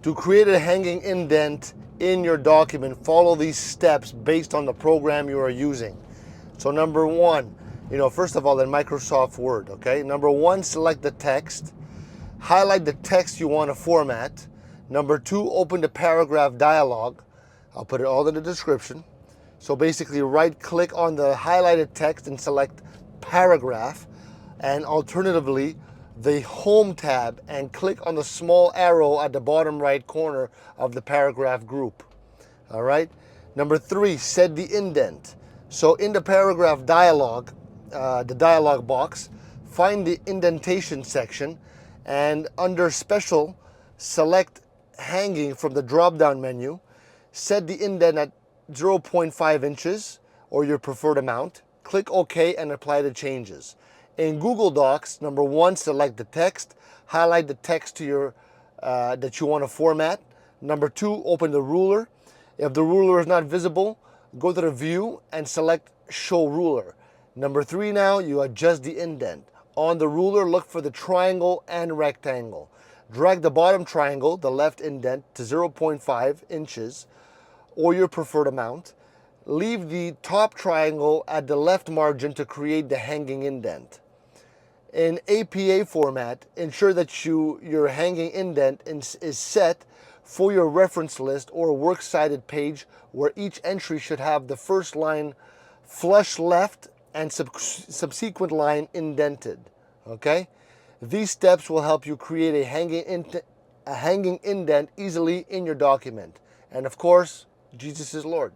To create a hanging indent in your document, follow these steps based on the program you are using. So number one, first of all, in Microsoft Word, okay? Number one, select the text. Highlight the text you want to format. Number two, open the paragraph dialog. I'll put it all in the description. So basically right click on the highlighted text and select paragraph, and alternatively the home tab and click on the small arrow at the bottom right corner of the paragraph group. All right. Number three, set the indent. So in the paragraph dialog, the dialog box, find the indentation section, and under special, select hanging from the drop down menu. Set the indent at 0.5 inches or your preferred amount. Click OK and apply the changes. In Google Docs, number one, select the text. Highlight the text to your that you want to format. Number two, open the ruler. If the ruler is not visible, go to the view and select show ruler. Number three, now you adjust the indent. On the ruler, look for the triangle and rectangle. Drag the bottom triangle, the left indent, to 0.5 inches or your preferred amount. Leave the top triangle at the left margin to create the hanging indent. In APA format, ensure that your hanging indent is set for your reference list or works cited page, where each entry should have the first line flush left and subsequent line indented. Okay? These steps will help you create a hanging indent easily in your document. And of course, Jesus is Lord.